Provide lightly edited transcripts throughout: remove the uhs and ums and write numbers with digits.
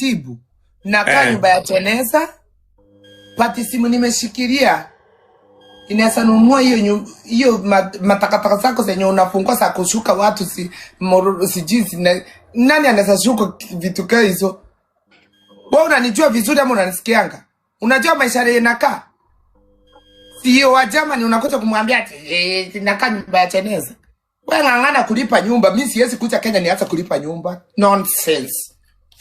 kutibu. Nakaa nyumba ya Teneza. Pati simu nimeshikilia. Inaweza nunua hiyo matakataka zako zenye unafungua za kushuka watu sijui nani anaweza shuka vitu kama hizo. Wewe unanijua vizuri ama unanisikianga? Unajua maisha yanakaa. Sio wa Germany unakuja kumwambia ati nakaa nyumba ya Teneza. Wewe ngangana kulipa nyumba, mimi siwezi kuja Kenya nianze kulipa nyumba. Nonsense.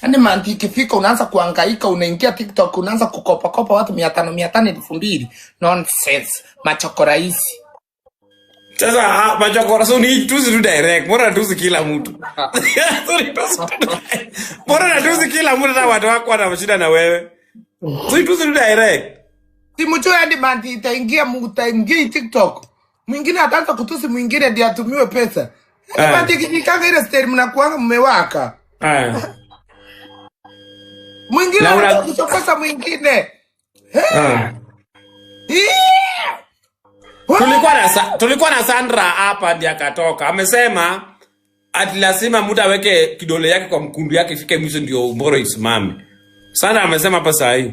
Yaani mantiki fika unaanza kuhangaika, unaingia TikTok unaanza kukopa watu 500 2,000. Nonsense. Machokora hizi. Sasa machokora so ni tusi tu direct, bora tusi kila mtu. Bora tusi kila mtu na watu wako wana shida na wewe. So tusi tu direct. Simucho hadi manti itaingia TikTok. Mwingine ataanza kutusi mwingine ndio atumiwe pesa. Manti kikanga ile style mnakuanga mmewaka. Mwingine atakuchokoza mwingine. Tulikuwa na Sandra hapa ndiye akatoka. Amesema ati lazima mtu aweke kidole yake kwa mkundu yake ifike mwisho ndio mboro isimame. Sandra amesema hapa saa hii.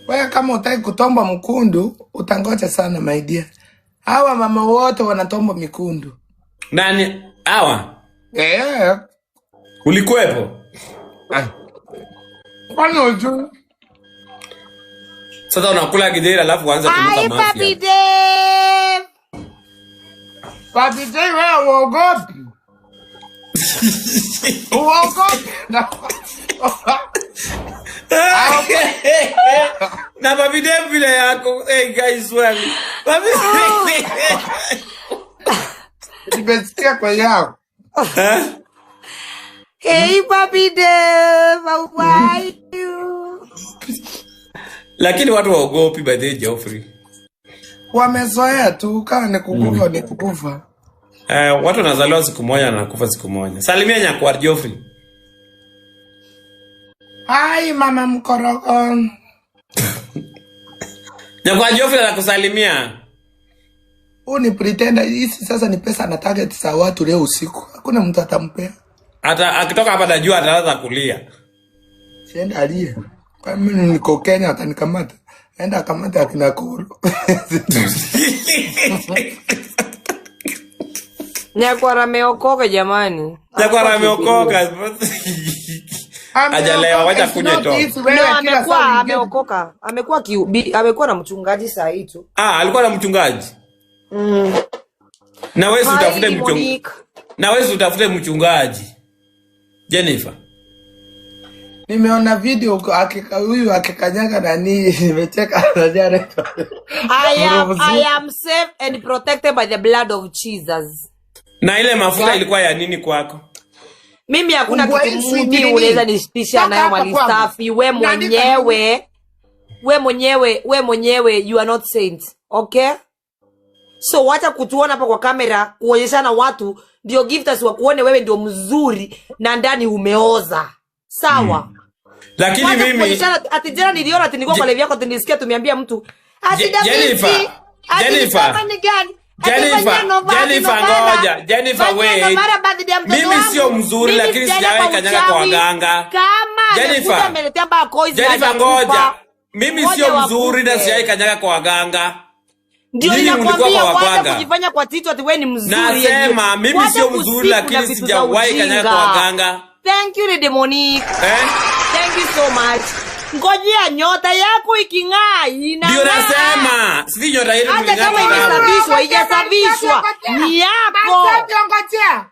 Wewe kama utaki kutomba mkundu, utangoja sana my dear. Hawa mama wote wanatomba mikundu. Nani? Hawa? Ulikuwepo? Kwani unajua? Sasa unakula gidera alafu uanze kunuka mafia. Papi Dave. Papi Dave wewe uogopi? Uogopi? Na Papi Dave vile yako. Hey guys, well. Papi nimesikia kwa yao. Hey Papi Dave, how are you? Lakini watu waogopi by the Geoffrey. Wamezoea tu kama ni kukufa ni kukufa. Watu wanazaliwa siku moja na kufa siku moja. Salimia nyakwa Geoffrey. Hai mama mkorogo. Nyakwa Geoffrey anakusalimia. Ni pretender hizi sasa ni pesa na target za watu leo usiku. Hakuna mtu atampea. Hata akitoka hapa najua ataanza kulia. Sienda alie. Kwa mimi niko Kenya atanikamata. Enda akamata akina Kuru. Nyakwara ameokoka jamani. Nyakwara ameokoka. Ajalewa wacha kunywe to. Amekuwa ameokoka. Amekuwa na mchungaji saa hii tu. Alikuwa na mchungaji. Na wewe utafute mchungaji. Na wewe utafute mchungaji. Jennifer. Nimeona video huyu akikanyaga nani nimecheka na I am safe and protected by the blood of Jesus. Na ile mafuta ilikuwa ya nini kwako? Mimi hakuna kitu mimi unaweza nispisha nayo mali safi. We mwenyewe you are not saint. Okay? So wacha kutuona hapa kwa kamera kuonyeshana watu ndio gifters wa kuone wewe ndio mzuri na ndani umeoza. Sawa. Lakini mimi ati jana niliona ati nilikuwa kwa live yako tunisikia tumeambia mtu ati Jennifer wewe mimi sio mzuri lakini sijawahi kanyaga kwa waganga. Jennifer ngoja mimi sio mzuri na sijawahi kanyaga kwa waganga. Ndio ninakwambia wacha kujifanya kwa tito ati wewe ni mzuri. Nasema mimi sio mzuri lakini sijawahi kanyaga kwa waganga. Thank you Demonique. Thank you so much. Ngojea nyota yako iking'aa ina. Ndio nasema, si nyota yetu ing'aa. Hata kama imesabishwa, haijasabishwa ni yako. Ngojea.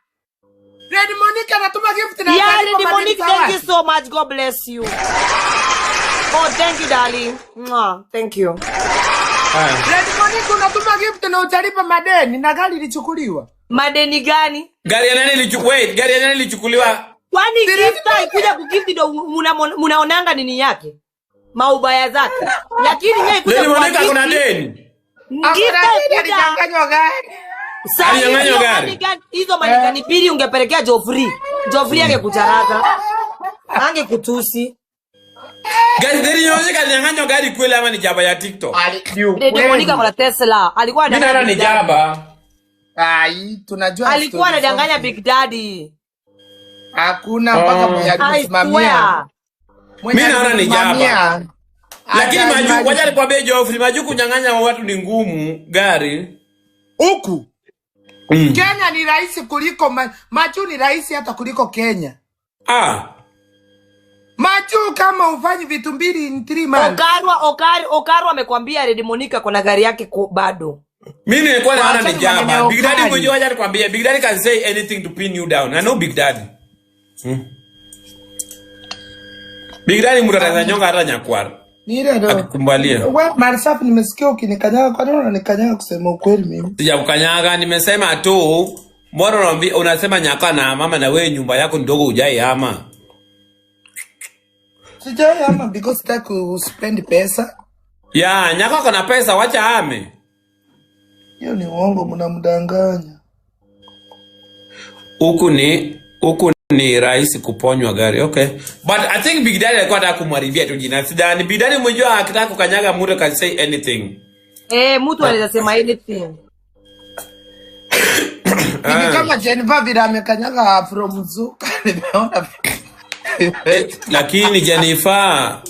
Demonique anatuma gift na Demonique, thank you so much. God bless you. Oh, thank you darling. Thank you. Demonique unatuma gift na utalipa madeni na gari ilichukuliwa. Madeni gani? Gari ya nani ilichukuliwa? Gari ya nani ilichukuliwa? Kwani gift ikuja kugift ndio munaonanga nini yake? Maubaya zake. Lakini yeye kuja Demonique kuna deni. Gift alidanganywa gari. Alidanganywa gari. Hizo malikani pili ungepelekea Geoffrey. Geoffrey angekucharaza. Angekutusi. Guys, Demonique alidanganywa gari kweli ama ni jaba ya TikTok? Demonique kwa Tesla. Alikuwa anadanganya ni jaba. Tunajua alikuwa anadanganya Big Daddy. Hakuna mpaka mwenye I alisimamia. swear. Mwenye Mimi naona ni jaba. alisimamia. Lakini Hata Maju, imagine- wacha nikwambie Geoffrey, Maju kunyang'anya watu ni ngumu gari. Huku Kenya ni rahisi kuliko Maju ni rahisi hata kuliko Kenya. Maju kama ufanyi vitu mbili in 3 months. Okarwa amekwambia Red Monica kuna gari yake bado. Mimi nilikuwa naona ni Wacha jaba. nimaneno Big Daddy kali. mwenyewe wacha nikwambie, Big Daddy can say anything to pin you down. I know Big Daddy. Big Daddy mutataza nyonga hata nyakwara. Ni ile ndo. Akikumbalia. Wewe Marisafi nimesikia ukinikanyaga, kwa nini unanikanyaga kusema ukweli mimi? Sijakukanyaga, nimesema tu mbona unasema nyaka na mama na wewe nyumba yako ndogo hujai ama. Sijai ama because sitaki kuspend pesa. Ya, nyaka kuna pesa wacha ame. Hiyo ni uongo, mnamdanganya. Huku ni rahisi kuponywa gari. Okay. But I think Big Daddy alikuwa anataka kumharibia tu jina. Sidani Big Daddy mwenyewe akitaka kukanyaga mtu can say anything. Mtu anaweza sema anything. Hivi kama Jennifer vile amekanyaga from Zuka nimeona. Lakini Jennifer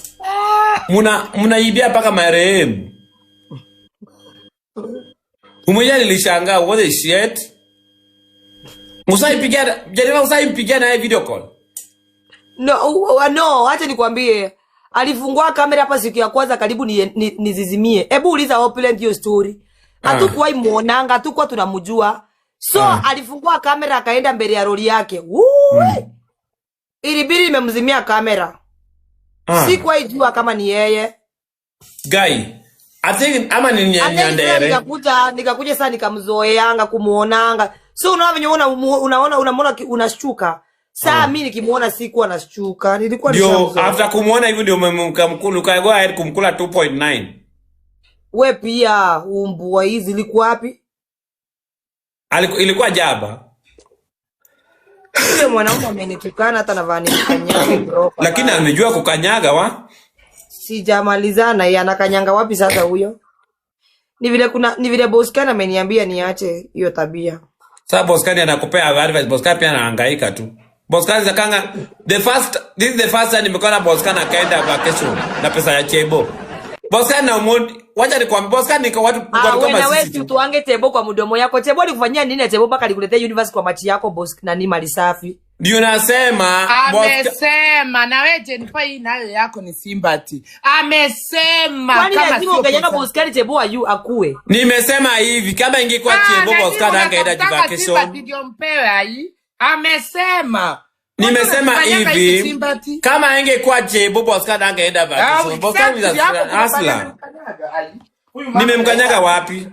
mnaibia paka marehemu. Umoja nilishangaa what the shit. Jennifer usaipigia na video call. No, acha nikwambie. Alifungua kamera hapa siku ya kwanza karibu nizizimie. Hebu uliza Opulent hiyo story. Hatukuwahi muonanga, hatukuwa tunamjua. So alifungua kamera akaenda mbele ya roli yake. Ilibidi nimemzimia kamera. Sikuwahi jua kama ni yeye. Guy, I think ama ni Nyandere. Nikakuja sasa nikamzoeanga kumuonanga. So unaona unashtuka. Saa mimi nikimuona sikuwa nashtuka. Nilikuwa nishamzoea. After kumuona hivi ndio umemkamkulu go ahead kumkula 2.9. Wewe pia umbua hizi ilikuwa wapi? Ilikuwa jaba. Yule mwanaume amenitukana hata navani kanyaga bro. Lakini amejua kukanyaga wa? Sijamalizana yeye anakanyanga wapi sasa huyo? Ni vile Boskana ameniambia niache hiyo tabia. Sasa Boskani anakupea advice, Boskani pia anahangaika tu. Boskani zakanga this is the first time nimekona Boskani akaenda vacation na pesa ya Chebo. Boskani na Omondi, wacha nikwambie Boskani kwa watu kama sisi. Wewe tuange Chebo kwa mdomo yako. Chebo alikufanyia nini Chebo mpaka alikuletea universe kwa machi yako Boskani ni mali safi? Ndio nasema amesema na wewe Jennifer hii nayo yako ni sympathy. Amesema kwani lazima ukanyaga Boskani Chebo ayu akue. Nimesema hivi kama ingekuwa Chebo Boskani angeenda vacation. Ndio mpewe hii. Amesema. Nimesema hivi kama ingekuwa Chebo Boskani angeenda vacation. Boskani ni asla. Nimemkanyaga wapi?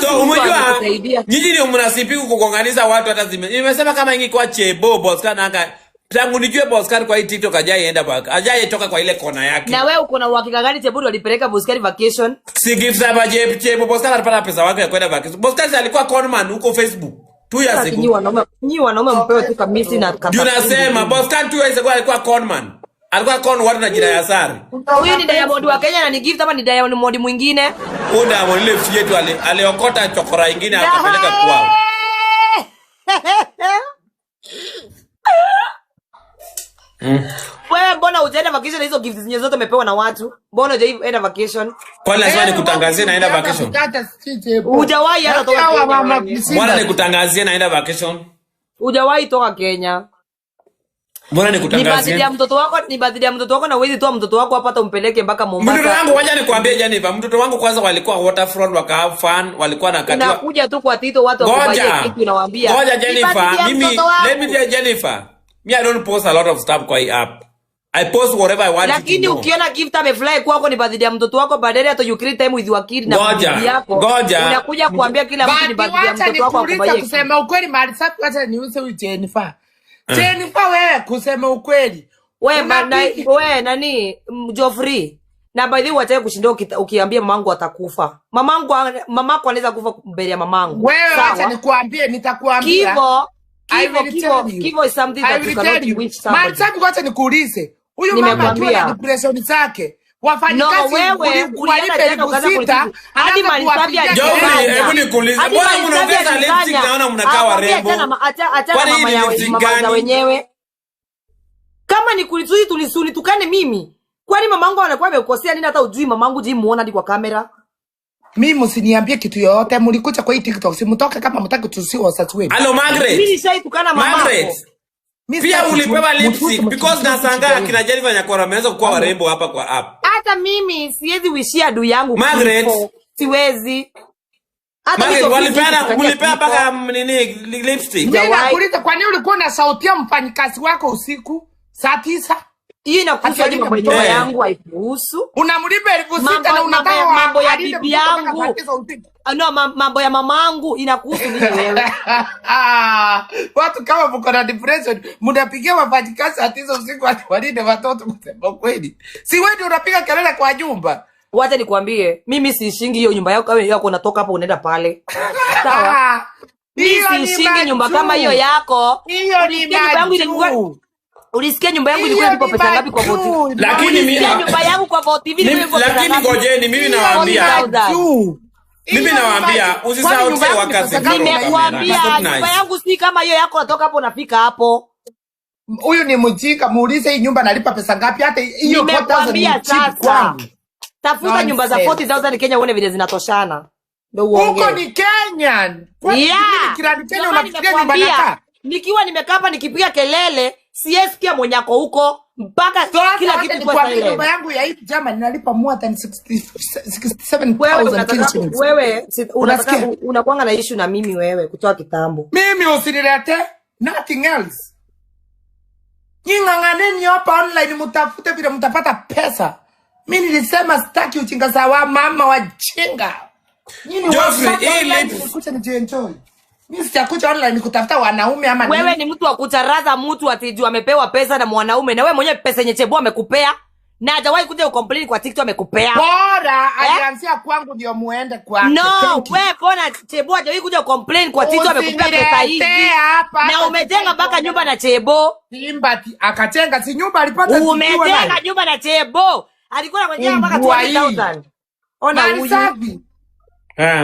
So umejua nyinyi ndio mnasipiku kugonganisha watu hata zime. Nimesema kama ingekuwa Chebo Boskani anga tangu nijue Boskani kwa hii TikTok ajaye toka kwa ile kona yake. Na wewe uko na uhakika gani Chebo alipeleka Boskani vacation? Si gift za Chebo Boskani alipata pesa wake ya kwenda vacation. Boskani alikuwa conman huko Facebook. 2 years ago. Nyi wanaume mpewe tu kamisi na kapa. Tunasema Boskani 2 years ago alikuwa conman. Alikuwa con watu na jina ya Sari. Huyu ni Diamond wa Kenya na ni gift ama ni Diamond mwingine? Diamond ile fietu aliokota chokora nyingine akapeleka kwao. Wewe mbona hujaenda vacation hizo gifts zenyewe zote umepewa na watu? Mbona hujaenda vacation? Kwani lazima nikutangazie naenda vacation? Hujawahi hata toka. Mbona nikutangazie naenda vacation? Hujawahi toka Kenya. Mbona nikutangazie? Ni birthday ya mtoto wako na uwezi toa mtoto wako hapa umpeleke mpaka Mombasa. Mtoto wangu wacha nikwambie Jennifer, mtoto wangu kwanza walikuwa waterfront waka have fun, walikuwa na katiwa. Unakuja tu kwa Tito watu wakubaye kitu unawaambia. Ngoja Jennifer, let me tell Jennifer. Me I don't post a lot of stuff kwa hii app. I post whatever I want. Lakini ukiona gift amefly kwako ni birthday ya mtoto wako badala hata you create time with your kid na bibi yako. Unakuja kuambia kila mtu ni birthday ya mtoto wako akubaye. Kusema ukweli mali safi acha niuze huyu Jennifer. Jennifer wewe kusema ukweli. Wewe nani Geoffrey? Na by the way wacha kushinda ukiambia mamangu atakufa. Mamako anaweza kufa mbele ya mamangu. Wewe acha nikuambie nitakuambia. Kivo is something that you cannot wish somebody. Mali safi acha nikuulize. Huyu mama akiwa na depression zake, Wafanyikazi ulienda tena ukaanza kulitibu. Hadi Marisabia Johnny, hebu nikuulize. Mbona mnaongeza lipstick naona mnakaa warembo? Acha mama ya wenyewe. Kama ni kulituli tukane mimi. Kwani mamangu anakuwa amekosea nini hata ujui mamangu je muona hadi kwa kamera? Mimi msiniambie kitu yote, mlikuja kwa hii TikTok, simtoke kama mtaki tusiwe wasachi wewe. Hello Margaret. Mimi nishaitukana mamangu. Margaret. Pia ulipewa lipstick because nasanga kina Jennifer Nyakora wameanza kuwa warembo hapa kwa app. Hata mimi siwezi wishia adui yangu. Margaret. Siwezi. Margaret mlipea mpaka nini lipstick. Mimi nakuuliza kwa nini ulikuwa unasautia mfanyikazi wako usiku saa 9? Hiyo inakuhusu hadi mambo yangu haikuhusu. Unamlipa 6,000 na unataka mambo ya bibi yangu. No, mambo ya mamangu inakuhusu nini wewe? Watu kama mko na depression, mnapigia wafanyikazi saa 9 usiku walinde watoto kusema kweli. Si wewe unapiga kelele kwa nyumba. Wacha nikwambie, mimi siishingi hiyo nyumba yako yako unatoka hapo unaenda pale. Sawa? Mimi siishingi nyumba kama hiyo yako. Hiyo ni nyumba. Ulisikia nyumba yangu ilikuwa ilipo pesa ngapi kwa voti? Lakini mimi nyumba yangu kwa voti hivi ilikuwa pesa ngapi? Lakini ngojeni mimi nawaambia usisahau wakazi. Nimekuambia nyumba yangu si kama hiyo yako unatoka hapo unafika hapo. Huyu ni mjinga, muulize hii nyumba nalipa pesa ngapi hata hiyo 4,000 sasa. Tafuta nyumba za 40,000 Kenya uone vile zinatoshana. Ndio uongee. Huko ni Kenyan. Kenya unafikiria nyumba naka? Nikiwa nimekaa hapa nikipiga kelele, siesikia mwenyako huko mpaka kila kitu kwa silent. Nyumba yangu ya hii German nalipa more than 67,000 wewe unataka unakuanga na issue na mimi wewe kutoa kitambo. Mimi usinilete nothing else. Nyinganganeni hapa online mtafute vile mtapata pesa. Mimi nilisema sitaki uchinga sawa mama wa chinga. Joffrey ile kucha nijienjoy. Mimi sitakuja online kutafuta wanaume ama wewe ni mtu wa kucharaza mtu atijua amepewa pesa na mwanaume na wewe mwenyewe pesa yenye Chebo amekupea na hajawahi kuja ucomplain kwa TikTok amekupea. Bora alianzia kwangu ndio muende kwake. No, wewe pona Chebo hajawahi kuja ucomplain kwa TikTok amekupea pesa hizi. Na umejenga mpaka nyumba na Chebo. Simbati akajenga si nyumba alipata sikiwa. Umejenga nyumba na Chebo. Alikuwa anajenga mpaka 20,000. Ona huyu.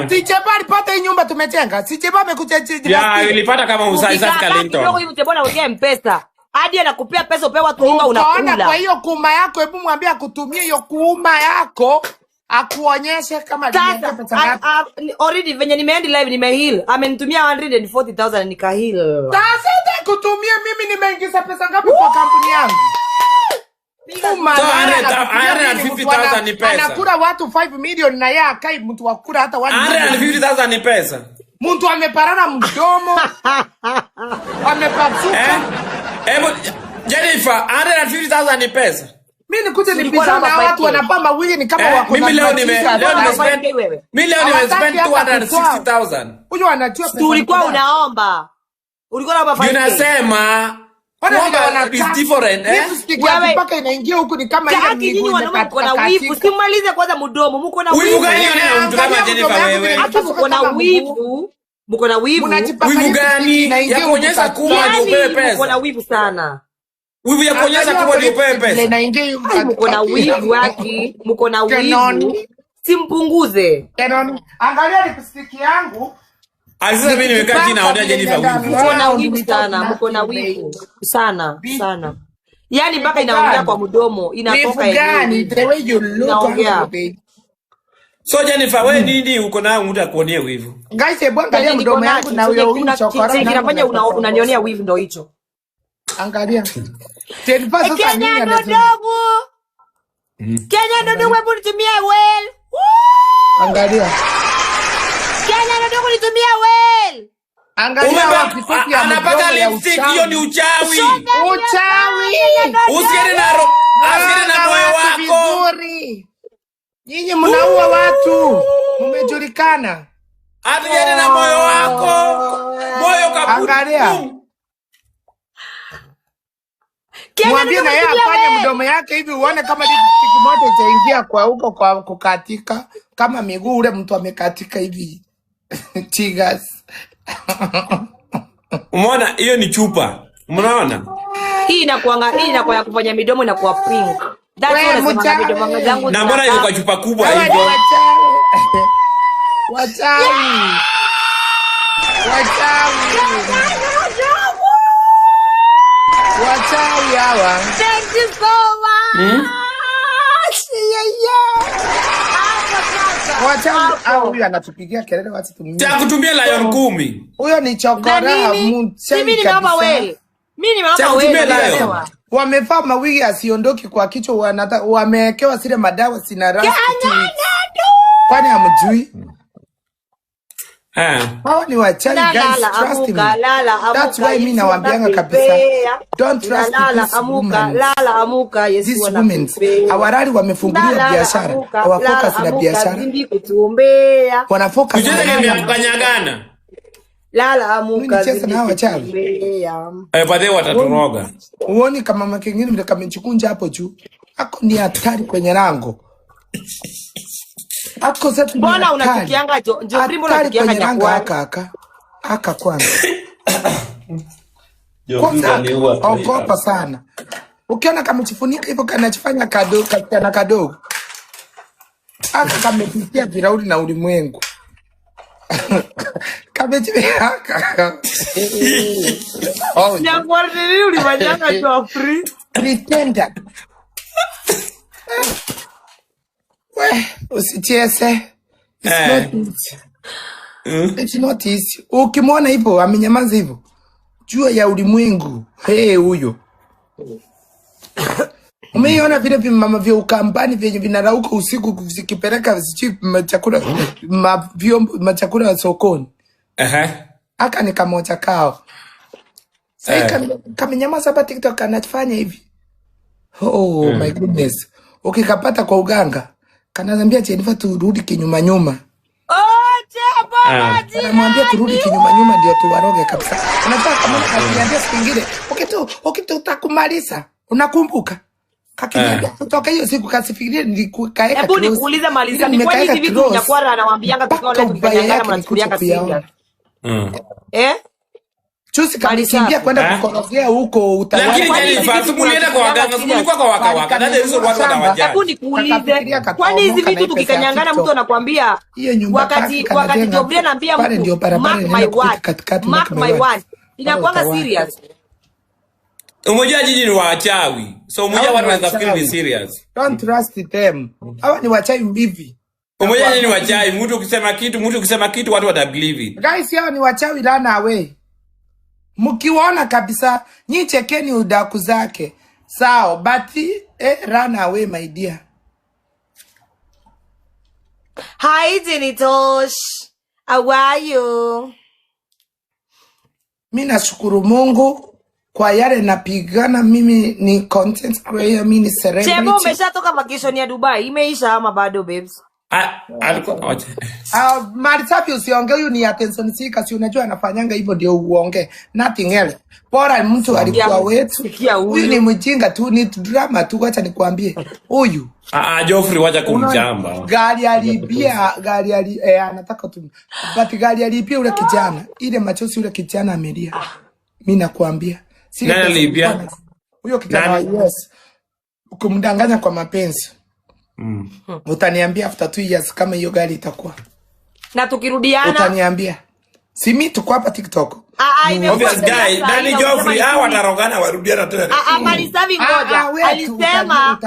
Si Chebo alipata hii nyumba tumejenga. Si Chebo amekuja ya ilipata kama Isaac Clinton. Ndio hiyo Chebo anaongea M-Pesa. Hadi anakupea pesa upewa tu nyumba unakula. Kwa hiyo kuuma yako hebu mwambie akutumie hiyo kuuma yako akuonyeshe kama alienda pesa ngapi. Already venye nimeend live nimeheal. Amenitumia 140,000 nikaheal. Sasa kutumia mimi nimeingiza pesa ngapi kwa kampuni yangu? So 150,000 ni pesa. Anakula watu 5 million na yeye akai mtu wakula hata 150,000 ni pesa. Mtu ameparana mdomo. Amepasuka. Jennifer, 150,000 ni pesa. Mimi nikuje nipisa na watu wanapamba wili ni kama wako na. Mimi leo nimespend 260,000. Huyo anachua pesa. Ulikuwa unaomba. Ulikuwa unaomba 5. Unasema is different wewe mpaka inaingia huku ni kama ile miguu mko na wivu. Simalize kwanza mdomo. Mko na wivu. Wivu gani una mtu kama Jennifer wewe? Hata mko na wivu. Mko na wivu. Wivu gani? Ya kuonyesha kuwa ndio upewe pesa. Mko na wivu sana. Wivu ya kuonyesha kuwa ndio upewe pesa. Mko na wivu haki. Mko na wivu. Simpunguze. Angalia lipstick yangu. Sasa mimi nimekaa chini naona Jennifer wivu. Mko na wivu sana. Mko na wivu sana sana. Yaani mpaka inaongea kwa mdomo, inatoka hivi. The way you look. So Jennifer wewe nini uko nayo mtu akuonea wivu? Guys, hebu angalia mdomo yangu na huyo wivu chokora. Kinafanya unanionea wivu ndio hicho. Angalia. Jennifer sasa Kenya ndogo. Kenya ndogo hebu nitumie well. Angalia. Kenya ndogo nitumie well. Angalia wapi anapaka lipstick hiyo ni uchawi. Uchawi. Usiende na moyo wako. Nyinyi mnaua watu. Mmejulikana. Asiende na moyo wako. Moyo kaputi. Angalia. Mwambie na yeye afanye mdomo yake hivi uone kama lipstick moja itaingia kwa huko kwa kukatika kama miguu ule mtu amekatika hivi. Tigers. Umeona hiyo ni chupa. Unaona? Hii inakuwa ya kufanya midomo inakuwa pink. That's We what nasema mchawi. video manga zangu Na mbona iko kwa chupa kubwa Hawa ni hivyo? wachawi. Wachawi. Wachawi. Wachawi hawa. Thank you so much. Wachawi hawa, huyu anatupigia kelele watu tumie. Cha kutumia lion 10. Huyo ni Na chokora nini? mchawi Mimi nimeomba kabisa. wewe. Mimi Cha nimeomba kutumia wewe. lion. Sawa. Wamevaa mawigi asiondoki kwa kichwa, wamewekewa zile madawa sina rasti. Kwani hamjui? Hawa ni wachawi guys, trust me. That's why mimi nawaambianga kabisa. Don't trust these women. Lala amuka Yesu These women hawarari, wamefungulia biashara. Hawafocus na biashara. Kutuombea. Wanafocus Tujeze na kama kanyagana. Lala amuka. Nicheze na hawa wachawi. Baadaye wataturoga. Uoni kama mama kingine vile kamechikunja hapo juu. Ako ni hatari kwenye lango. Ako zetu. Mbona unatukianga Jofri, mbona unatukianga nyakwa? Aka kwanza. Kwanza ogopa sana. Ukiona kamechifunika hivyo kanachifanya kadogo. Aka kamepitia virauli na ulimwengu. Kamechifunika aka. Oh, Nyakwa nini ulimanyanga Jofri? pretender. We, usicheze. It's not easy. It's not easy. Ukimwona hivyo amenyamaza hivyo, jua ya ulimwengu. Huyo. Umeiona vile vimama vya Ukambani vyenye vinarauka usiku vikipeleka chakula machakula sokoni. Aka ni kamoja kao. Sasa kamenyamaza hapa TikTok anafanya hivi. Oh my goodness. Ukikapata kwa uganga, kananiambia Jennifer turudi kinyuma nyuma. Anamwambia turudi kinyuma nyuma ndio tuwaroge kabisa. Unataka kama kaniambia siku nyingine, utakumaliza. Unakumbuka? Kakiniambia kutoka hiyo siku kasifikiria nilikaeka. Hebu nikuulize Malisa, ni kwani hivi vitu Nyakwara anawaambianga tukao leo tukanyangana mnachukulianga serious? Chusi kalikimbia kwenda kukorogea huko Lakini Jennifer simulienda kwa waganga, simulikuwa kwa waka. Ndio hizo watu wanawajaji. Hebu nikuulize, kwani hizi vitu tukikanyangana mtu anakuambia wakati Jofri anaambia mark my word. Inakuanga serious. Umoja jiji ni wachawi. So umoja watu wanafikiri ni serious. Don't trust them. Hawa ni wachawi mbivi. Umoja jiji ni wachawi, mtu ukisema kitu watu watabelieve it. Guys, hawa ni wachawi run away. Mkiwaona kabisa, nyi chekeni udaku zake. Sawa, but run away my dear. Hi Jenitosh. How are you? Mimi nashukuru Mungu kwa yale napigana. Mimi ni content creator, mimi ni celebrity. Chebo, umeshatoka vacation ya Dubai? Imeisha ama bado babes? Marisafi usiongee, huyu ni attention seeker, si unajua anafanyanga hivyo ndio uonge. Nothing else. Bora mtu alikuwa wetu. Huyu ni mjinga tu, ni drama tu, acha nikwambie. Huyu. Jofri wacha kumjamba. Gari alipia, anataka tu. But gari alipia ule kijana. Ile machozi ule kijana amelia. Mimi nakwambia. Nani alipia? Huyo kijana, yes. Kumdanganya kwa mapenzi. Utaniambia after 2 years kama hiyo gari itakuwa. Na tukirudiana utaniambia. Si mimi tuko hapa TikTok. Obvious guy, Nani Jofri watarogana warudiana tena. Marisafi ngoja. Alisema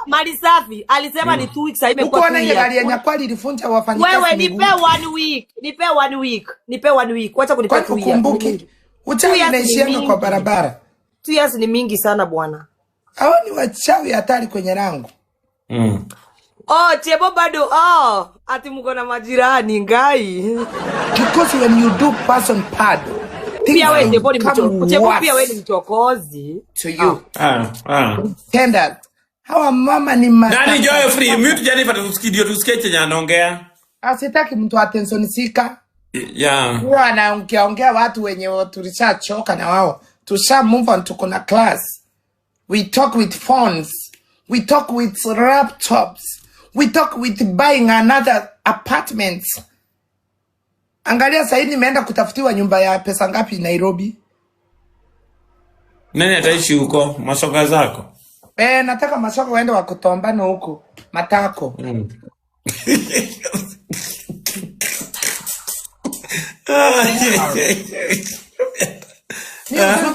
Marisafi alisema ni 2 weeks imekuwa. Uko na ile gari ya Nyakwali ilifunja wafanyikazi. Wewe nipe 1 week. Nipe 1 week. Nipe 1 week. Wacha kunipa 2 years. Ukumbuke. Uchawi inaishianga kwa barabara. 2 years ni mingi sana bwana. Hao ni wachawi hatari kwenye rango. Chebo bado ati mko na majirani ngai. Because when you do person bad, pia wewe Chebo ni Chebo, pia wewe ni mchokozi to you. Tender. Hawa mama ni Nani Jofri, mute Jennifer tusikie chenye anaongea. Asitaki mtu attention seeker. Yeah. Huwa anaongea watu wenye tulishachoka na wao. Tusha move on, tuko na class. We talk with phones. We talk with laptops. We talk with buying another apartment. Angalia sasa hivi nimeenda kutafutiwa nyumba ya pesa ngapi Nairobi. Nani ataishi huko? Mashoga zako? Nataka masoko waende wakutombana huko. Matako.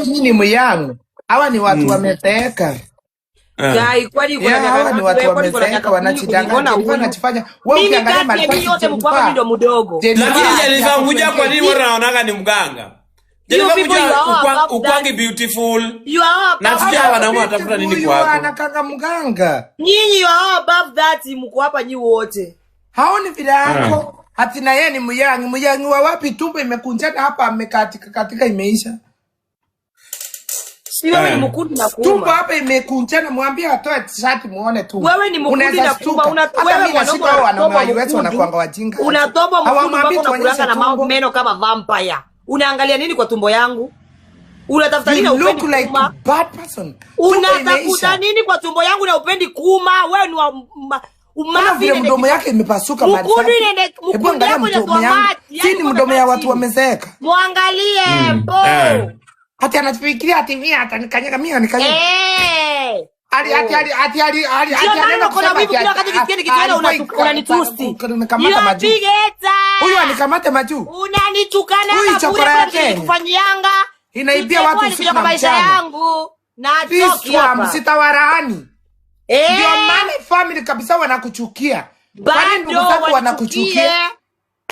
Ni muyangu. Hawa ni watu wamezeeka. Gai, kwani kuna hawa ni watu wamezeeka wanachidanganya. Wanachifanya. Wewe ukiangalia mimi yote mkwako mimi ndo mdogo. Lakini Jennifer Mbuja kwa nini wewe unaonaga ni mganga? Jennifer Mbuja ukwangi beautiful. Na sija wanaume watafuta nini kwako? Anakanga mganga. Nyinyi you are above that, mko hapa nyi wote. Haoni vile yako. Hati na yeye ni muyangi. Muyangi wa wapi? Tumbo imekunjana hapa katika imeisha. Wewe ni mkundi na kuuma. Tumbo hapa imekunjana, mwambie atoe shati muone tu. Wewe ni mkundi na kuuma, wewe mwanaume wanaume waiwetu wanakuanga wajinga. Unatoba mkundi mpaka unakulanga na meno kama vampire. Unaangalia nini kwa tumbo yangu? Unatafuta nini upendi kuuma? Like bad person. Unatafuta nini kwa tumbo yangu na upendi kuuma? Wewe ni umavi ile mdomo yake imepasuka maji. Mkundi yako ni maji. Sini mdomo ya watu wamezeeka. Muangalie po. Hati anafikiria ati mimi atanikanyaga mimi anikanyaga. Ali anaenda kusema bibi kila wakati kisikia nikiona unanitusti. Huyu anikamate maju. Unanitukana na bure kufanyianga. Inaibia watu usiku na maisha yangu. Na choki hapa. Msitawaraani. Ndio maana family kabisa wanakuchukia. Kwani ndugu zako wanakuchukia?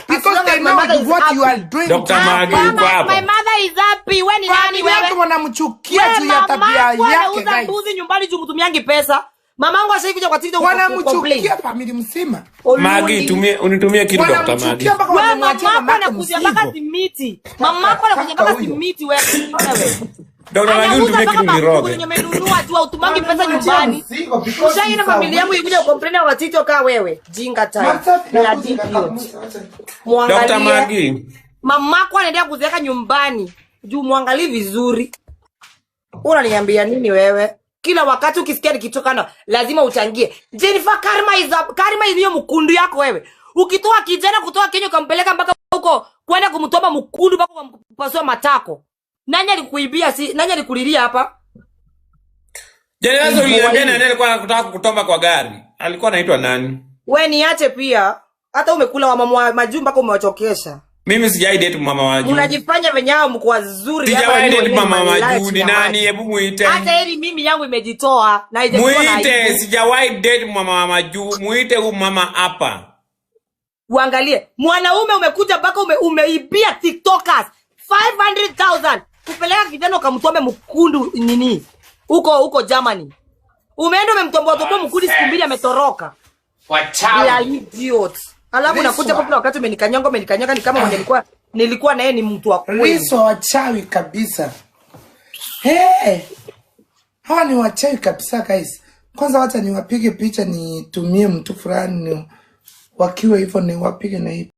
Because they know what you are doing. Dr. Magi, my mother is happy. When nani wewe? Wanamchukia juu ya tabia yake guys. Mbuzi nyumbani juu mtumiangi pesa. Mamangu ashaikuja kwa TikTok wanamchukia family mzima. Magi, unitumie kitu Dr. Magi. Wewe mamako anakuja mpaka simiti. Mamako anakuja mpaka simiti wewe. Dr. Magi unitumie kitu niroge. Nimenunua tu utumangi pesa nyumbani. Ushaini na familia yangu ikuja complain kwa TikTok kama wewe. Jinga time. Na idiot. Dr. Magi. Mamako anaendelea kuziweka nyumbani. Juu muangalie vizuri. Unaniambia nini wewe? Kila wakati ukisikia nikitokana lazima uchangie. Jennifer Karma is hiyo mkundu yako wewe. Ukitoa kijana kutoa Kenya ukampeleka mpaka huko kwenda kumtoa mkundu mpaka kumpasua matako. Nani alikuibia nani alikulilia hapa? Jennifer uliniambia nani alikuwa anataka kutomba kwa gari? Alikuwa anaitwa nani? Wewe niache pia. Hata umekula wa mama majumba mpaka umewachokesha. Mimi sijai date mama Maju. Unajifanya venyao mko wazuri hapa. Sijai date mama Maju ni nani? Hebu muite. Hata heri mimi yangu imejitoa na haijatoa. Muite, sijai date mama Maju. Muite huyu mama hapa. Uangalie, mwanaume umekuja mpaka umeibia TikTokers 500,000. Kupeleka kijana ukamtombe mkundu nini? Huko Germany. Umeenda umemtomboa mkundu siku mbili ametoroka. Wachawi. Ya idiot. Alafu nakuja kwa wakati umenikanyanga ni kama mwenye nilikuwa na yeye ni mtu wa kweli. Wiso wachawi kabisa. Hawa ni wachawi kabisa guys. Kwanza wacha niwapige picha nitumie mtu fulani wakiwa hivyo niwapige na hii.